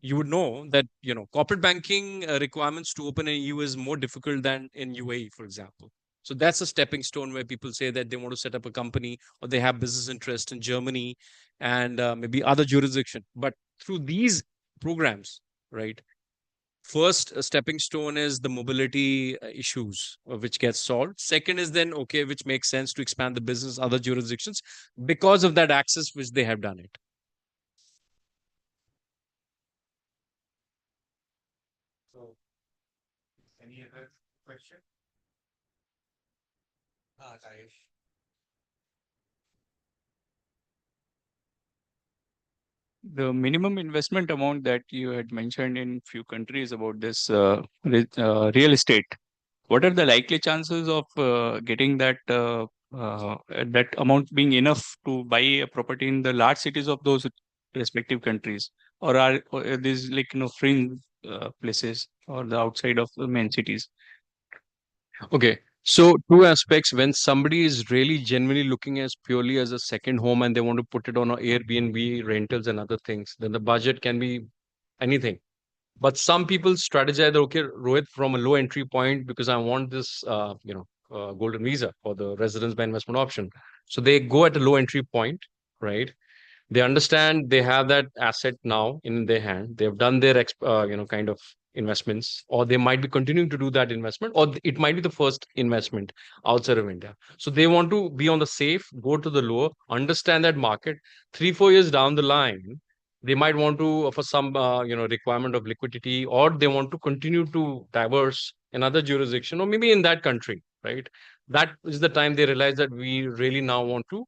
you would know that corporate banking requirements to open an EU is more difficult than in UAE, for example. So that's a stepping stone where people say that they want to set up a company or they have business interest in Germany and maybe other jurisdiction. But through these programs, right? First stepping stone is the mobility issues which gets solved. Second is then, okay, which makes sense to expand the business other jurisdictions because of that access which they have done it. So, any other question? Tayesh. The minimum investment amount that you had mentioned in few countries about this real estate, what are the likely chances of getting that amount being enough to buy a property in the large cities of those respective countries, or these like fringe places or the outside of the main cities? Okay. So two aspects: when somebody is really genuinely looking as purely as a second home and they want to put it on a Airbnb rentals and other things, then the budget can be anything. But some people strategize that, okay, Rohit, from a low entry point, because I want this, golden visa for the residence by investment option. So they go at a low entry point, right? They understand they have that asset now in their hand. They've done their kind of investments, or they might be continuing to do that investment, or it might be the first investment outside of India. So they want to be on the safe, go to the lower, understand that market. 3-4 years down the line, they might want to for some requirement of liquidity, or they want to continue to diverse another jurisdiction, or maybe in that country, right? That is the time they realize that we really now want to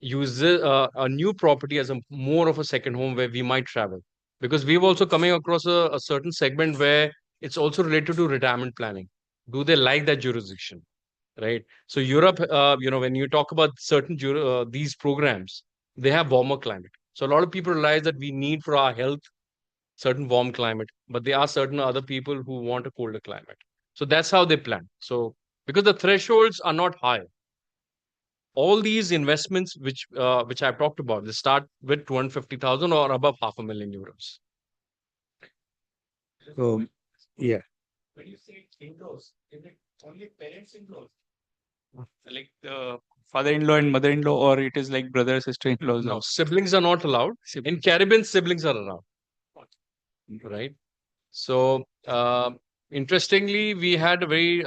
use a new property as a more of a second home where we might travel, because we've also coming across a certain segment where it's also related to retirement planning. Do they like that jurisdiction, right? So Europe, when you talk about certain these programs, they have warmer climate. So a lot of people realize that we need for our health certain warm climate, but there are certain other people who want a colder climate. So that's how they plan. So because the thresholds are not high, all these investments which I've talked about, they start with 250,000 or above €500,000. So, yeah. When you say in-laws, is it only parents in-laws? Like father-in-law and mother-in-law, or it is like brother, sister-in-laws? No, siblings are not allowed. In Caribbean, siblings are allowed, right? So, interestingly, we had a very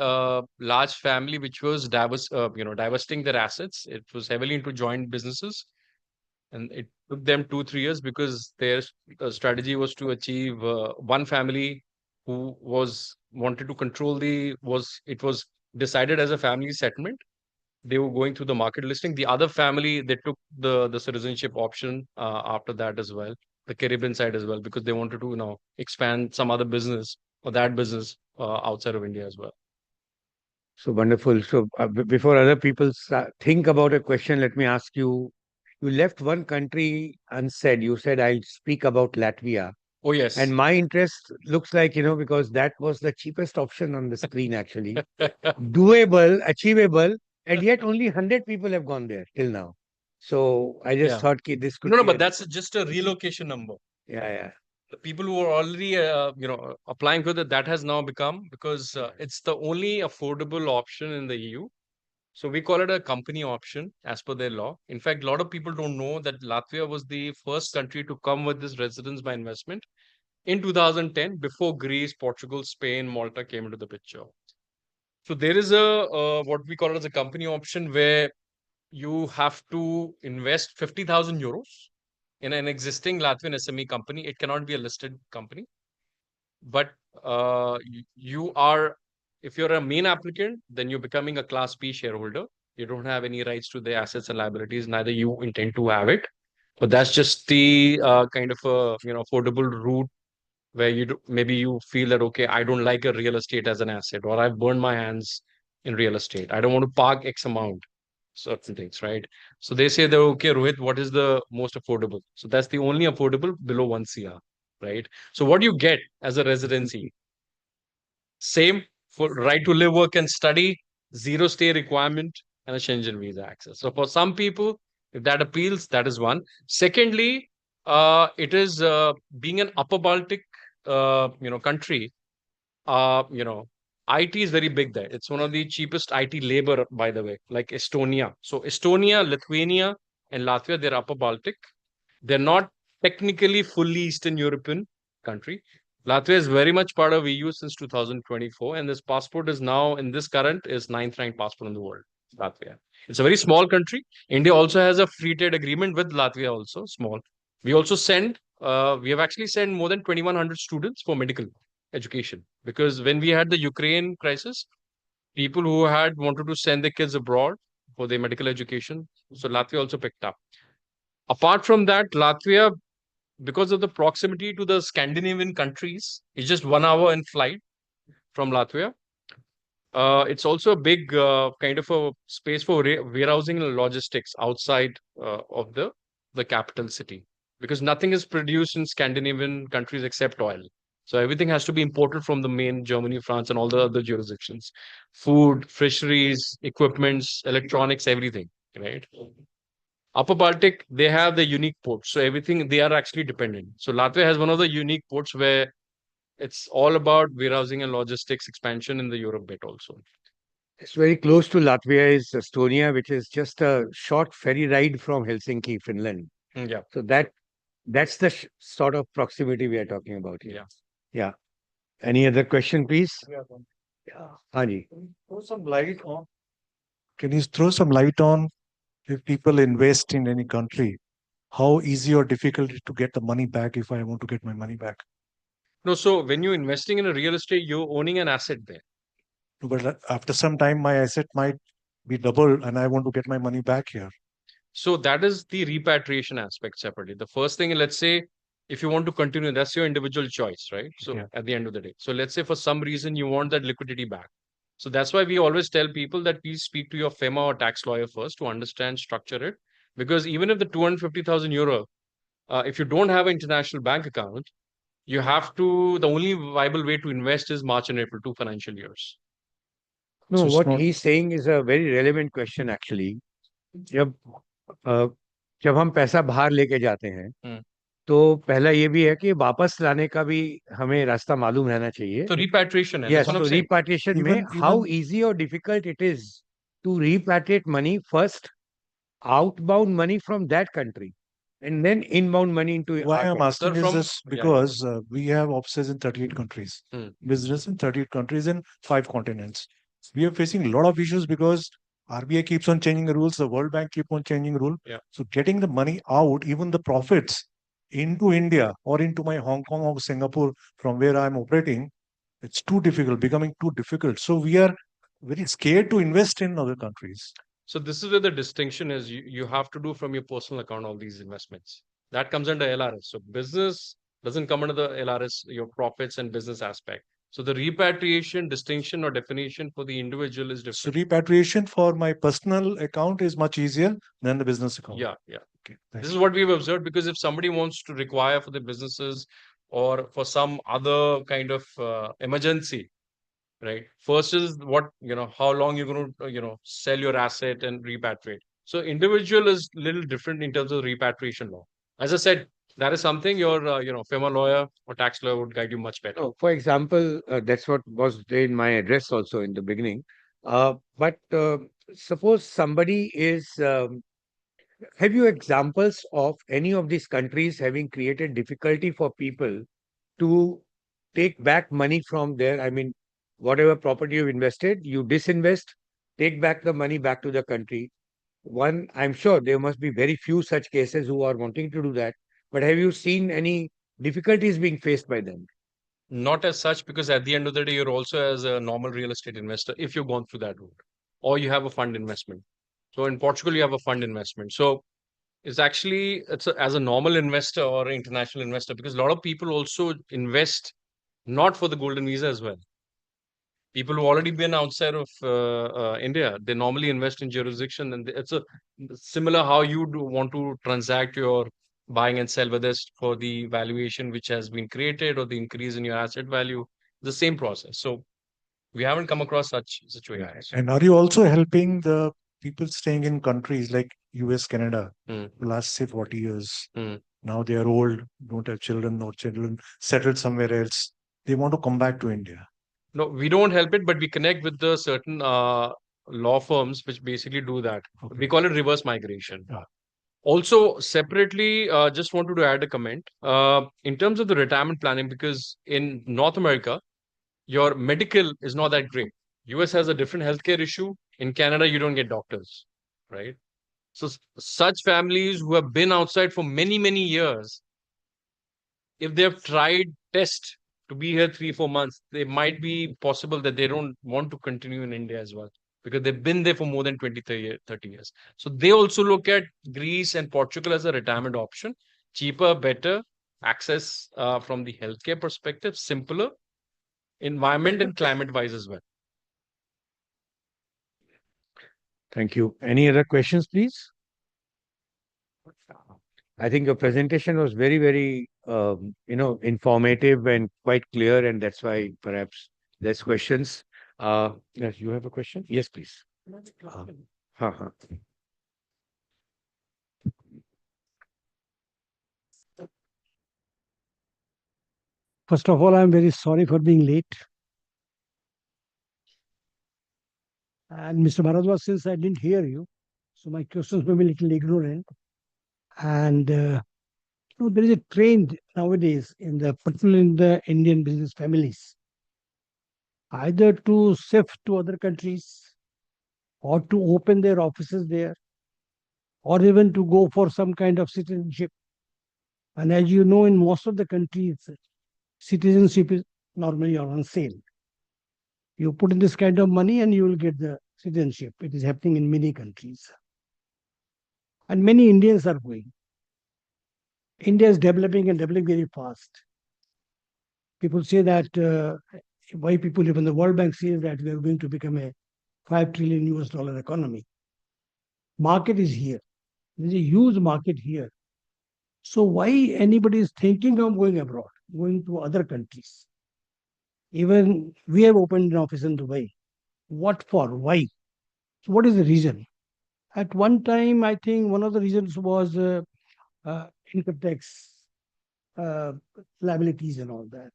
large family which was divesting their assets. It was heavily into joint businesses. And it took them 2-3 years because their strategy was to achieve one family who wanted to control it was decided as a family settlement. They were going through the market listing. The other family, they took the citizenship option after that as well, the Caribbean side as well, because they wanted to expand some other business or that business outside of India as well. So wonderful. So before other people think about a question, let me ask you. You left one country unsaid. You said I'll speak about Latvia. Oh yes. And my interest looks like, because that was the cheapest option on the screen, actually. Doable, achievable, and yet only 100 people have gone there till now. So I just Yeah. thought this could No, be but that's just a relocation number. yeah. The people who are already applying for that has now become, because it's the only affordable option in the EU. So we call it a company option as per their law. In fact, a lot of people don't know that Latvia was the first country to come with this residence by investment in 2010, before Greece, Portugal, Spain, Malta came into the picture. So there is a what we call it as a company option, where you have to invest 50,000 euros in an existing Latvian SME company. It cannot be a listed company, but you are, if you're a main applicant, then you're becoming a Class B shareholder. You don't have any rights to the assets and liabilities, neither you intend to have it. But that's just the kind of a affordable route, where maybe you feel that, okay, I don't like a real estate as an asset, or I've burned my hands in real estate. I don't want to park X amount, certain things, right? So they say that, okay, Rohit, what is the most affordable? So that's the only affordable below 1 CR, right? So what do you get as a residency? Same for right to live, work, and study, zero stay requirement, and a Schengen visa access. So for some people, if that appeals, that is one. Secondly, it is being an Upper Baltic, country. IT is very big there. It's one of the cheapest IT labor, by the way, like Estonia. So Estonia, Lithuania, and Latvia, they're Upper Baltic. They're not technically fully Eastern European country. Latvia is very much part of EU since 2024, and this passport is now, in this current, is 9th ranked passport in the world. Latvia. It's a very small country. India also has a free trade agreement with Latvia, also small. We also we have actually sent more than 2,100 students for medical education, because when we had the Ukraine crisis, people who had wanted to send their kids abroad for their medical education, so Latvia also picked up. Apart from that, Latvia, because of the proximity to the Scandinavian countries, it's just 1 hour in flight from Latvia. It's also a big kind of a space for warehousing and logistics outside of the capital city, because nothing is produced in Scandinavian countries except oil. So everything has to be imported from the main Germany, France, and all the other jurisdictions. Food, fisheries, equipments, electronics, everything, right? Upper Baltic, they have the unique ports. So everything, they are actually dependent. So Latvia has one of the unique ports where it's all about warehousing and logistics expansion in the Europe bit also. It's very close to Latvia is Estonia, which is just a short ferry ride from Helsinki, Finland. Yeah. So that's the sort of proximity we are talking about here. Yeah. Yeah. Any other question, please? Yeah. Haji. Can you throw some light on if people invest in any country, how easy or difficult it is to get the money back if I want to get my money back? No, so when you're investing in a real estate, you're owning an asset there. But after some time, my asset might be doubled and I want to get my money back here. So that is the repatriation aspect separately. The first thing, let's say, if you want to continue, that's your individual choice, right? So Yeah. at the end of the day, so let's say for some reason you want that liquidity back. So that's why we always tell people that please speak to your FEMA or tax lawyer first to understand, structure it. Because even if the 250,000 euro, if you don't have an international bank account, you have to, the only viable way to invest is March and April, 2 financial years. No, So it's what not- he's saying is a very relevant question actually. जब हम पैसा बाहर लेके जाते हैं तो पहला ये भी है कि वापस लाने का भी हमें रास्ता मालूम रहना चाहिए. So repatriation. Yes, that's what I'm so saying. repatriation में how easy or difficult it is to repatriate money first, outbound money from that country, and then inbound money into Why our I'm country. asking Sir, is from- this Yeah. because we have offices in 38 countries, Hmm. business in 38 countries in 5 continents. We are facing a lot of issues because RBI keeps on changing the rules, the World Bank keep on changing rule. Yeah. So getting the money out, even the profits into India or into my Hong Kong or Singapore from where I'm operating, it's too difficult, becoming too difficult. So we are very scared to invest in other countries. So this is where the distinction is. You have to do from your personal account all these investments. That comes under LRS. So business doesn't come under the LRS, your profits and business aspect. So the repatriation distinction or definition for the individual is So different. repatriation for my personal account is much easier than the business account. Yeah, yeah. Okay. This is what we've observed, because if somebody wants to require for the businesses or for some other kind of emergency, right? First is what, how long you're going to, sell your asset and repatriate. So individual is little different in terms of repatriation law. As I said, that is something your, FEMA lawyer or tax lawyer would guide you much better. For example, that's what was there in my address also in the beginning. But suppose somebody is, have you examples of any of these countries having created difficulty for people to take back money from there? I mean, whatever property you've invested, you disinvest, take back the money back to the country. One, I'm sure there must be very few such cases who are wanting to do that. But have you seen any difficulties being faced by them? Not as such, because at the end of the day, you're also as a normal real estate investor if you've gone through that route, or you have a fund investment. So in Portugal, you have a fund investment. So as a normal investor or international investor, because a lot of people also invest not for the golden visa as well. People who've already been outside of India, they normally invest in jurisdiction, and it's a similar how you do want to transact your buying and sell, whether it's for the valuation which has been created or the increase in your asset value, the same process. So we haven't come across such situations. And are you also helping the people staying in countries like US, Canada, Mm. the last say 40 years? Mm. Now they are old, don't have children, no children, settled somewhere else. They want to come back to India. No, we don't help it, but we connect with the certain law firms which basically do that. Okay. We call it reverse migration. Yeah. Also, separately, just wanted to add a comment. In terms of the retirement planning, because in North America, your medical is not that great. US has a different healthcare issue. In Canada, you don't get doctors, right? So such families who have been outside for many, many years, if they have tried test to be here 3-4 months, they might be possible that they don't want to continue in India as well, because they've been there for more than 20, 30 years. So they also look at Greece and Portugal as a retirement option, cheaper, better access from the healthcare perspective, simpler environment and climate wise as well. Thank you. Any other questions, please? I think your presentation was very, very, informative and quite clear, and that's why perhaps there's questions. Yes, you have a question? Yes, please. Uh-huh. First of all, I'm very sorry for being late. And Mr. Bharadwaj, since I didn't hear you, so my questions may be a little ignorant. And there is a trend nowadays particularly in the Indian business families, either to shift to other countries or to open their offices there, or even to go for some kind of citizenship. And as you know, in most of the countries, citizenship is normally on sale. You put in this kind of money and you will get the citizenship. It is happening in many countries. And many Indians are going. India is developing and developing very fast. People say that why people, even the World Bank says that we are going to become a $5 trillion US economy. Market is here. There's a huge market here. So why anybody is thinking of going abroad, going to other countries? Even we have opened an office in Dubai. What for? Why? So what is the reason? At one time, I think one of the reasons was income tax liabilities and all that.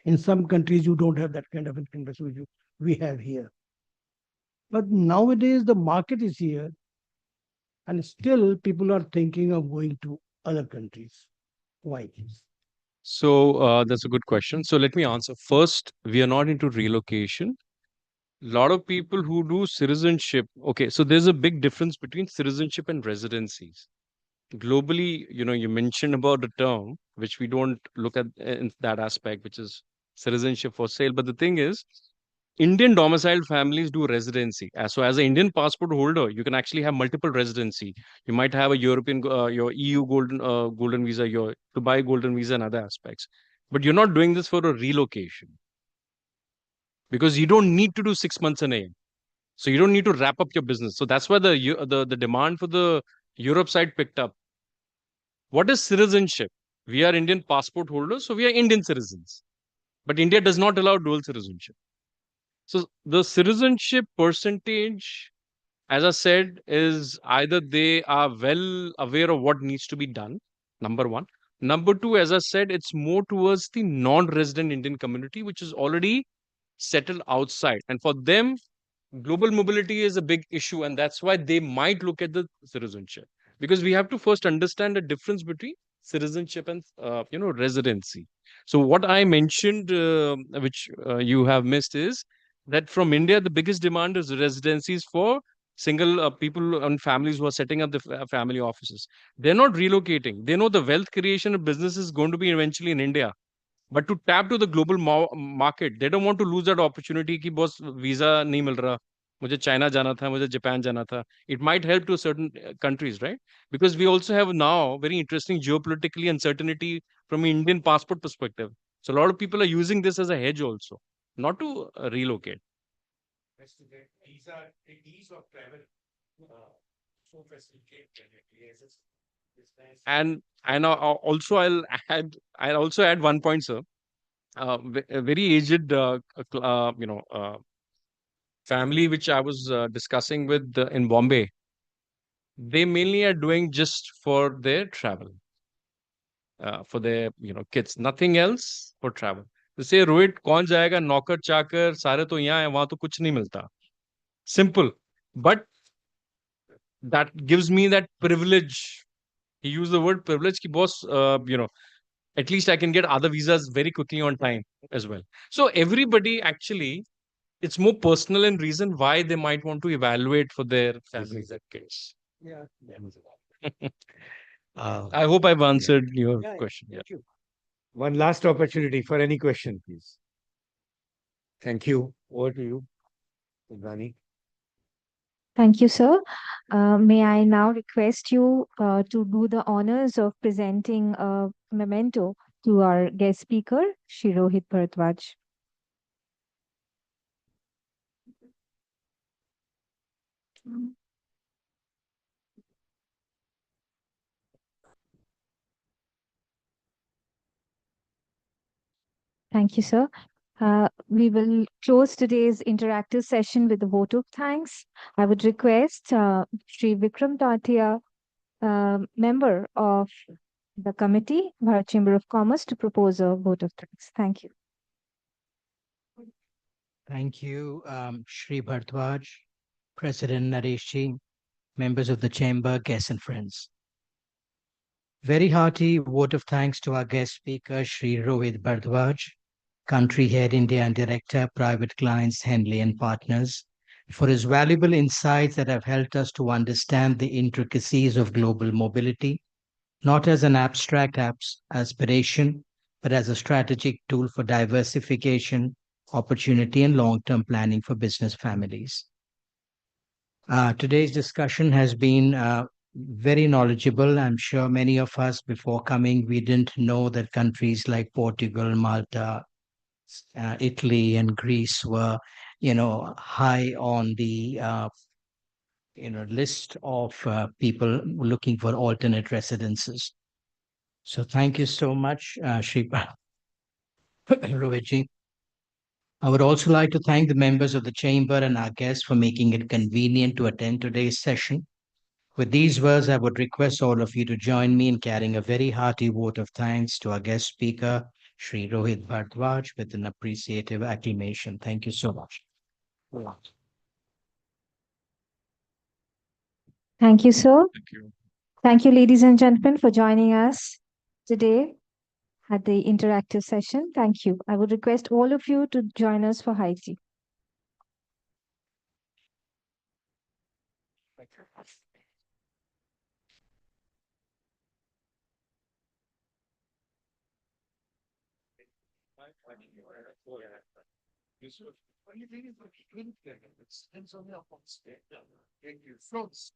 In some countries, you don't have that kind of income tax which we have here. But nowadays, the market is here, and still people are thinking of going to other countries. Why? So that's a good question. So let me answer. First, we are not into relocation. lot of people who do citizenship. Okay, so there's a big difference between citizenship and residencies. Globally, you mentioned about the term, which we don't look at in that aspect, which is citizenship for sale. But the thing is, Indian domiciled families do residency. So, as an Indian passport holder, you can actually have multiple residency. You might have a European, your EU golden visa, your Dubai golden visa, and other aspects. But you're not doing this for a relocation because you don't need to do 6 months in a year. So you don't need to wrap up your business. So that's why the demand for the Europe side picked up. What is citizenship? We are Indian passport holders, so we are Indian citizens. But India does not allow dual citizenship. So the citizenship percentage, as I said, is either they are well aware of what needs to be done, number one. Number two, as I said, it's more towards the non-resident Indian community, which is already settled outside. And for them, global mobility is a big issue, and that's why they might look at the citizenship. Because we have to first understand the difference between citizenship and residency. So what I mentioned, which you have missed, is that from India the biggest demand is residencies for single people and families who are setting up the family offices. They're not relocating. They know the wealth creation of business is going to be eventually in India, but to tap to the global market, they don't want to lose that opportunity कि boss visa नहीं मिल रहा, मुझे China जाना था, मुझे Japan जाना था. It might help to certain countries, right? Because we also have now very interesting geopolitically uncertainty from an Indian passport perspective. So a lot of people are using this as a hedge also, not to relocate. Best to get visa, the ease of travel, so facilitate places. And also I'll also add one point, sir. A very aged family which I was discussing with in Bombay, they mainly are doing just for their travel, for their kids, nothing else for travel. They say, Rohit, कौन जाएगा नौकर चाकर सारे तो यहाँ है, वहां तो कुछ नहीं मिलता. Simple, but that gives me that privilege. He used the word privilege, ki boss, at least I can get other visas very quickly on time as well. So everybody actually, it's more personal and reason why they might want to evaluate for their families and kids. Yeah. I hope I've answered your question. Yeah. Thank you. One last opportunity for any question, please. Thank you. Over to you, Rani. Thank you, sir. May I now request you to do the honors of presenting a memento to our guest speaker, Shri Rohit Bharadwaj. Thank you, sir. We will close today's interactive session with a vote of thanks. I would request Sri Vikram Tatia, member of the committee, Bharat Chamber of Commerce, to propose a vote of thanks. Thank you. Thank you, Shri Bharadwaj, President Nareshji, members of the chamber, guests and friends. Very hearty vote of thanks to our guest speaker, Shri Rohit Bharadwaj, Country Head India and Director, Private Clients, Henley and Partners, for his valuable insights that have helped us to understand the intricacies of global mobility, not as an abstract aspiration, but as a strategic tool for diversification, opportunity, and long-term planning for business families. Today's discussion has been very knowledgeable. I'm sure many of us before coming, we didn't know that countries like Portugal, Malta, Italy, and Greece were, high on the list of people looking for alternate residences. So thank you so much, Shri Rohitji. I would also like to thank the members of the chamber and our guests for making it convenient to attend today's session. With these words, I would request all of you to join me in carrying a very hearty vote of thanks to our guest speaker, Shri Rohit Bharadwaj, with an appreciative acclamation. Thank you so much. Thank you, sir. Thank you. Thank you, ladies and gentlemen, for joining us today at the interactive session. Thank you. I would request all of you to join us for high tea. Only thing is that we couldn't get it. It's on the upper state. Fruits.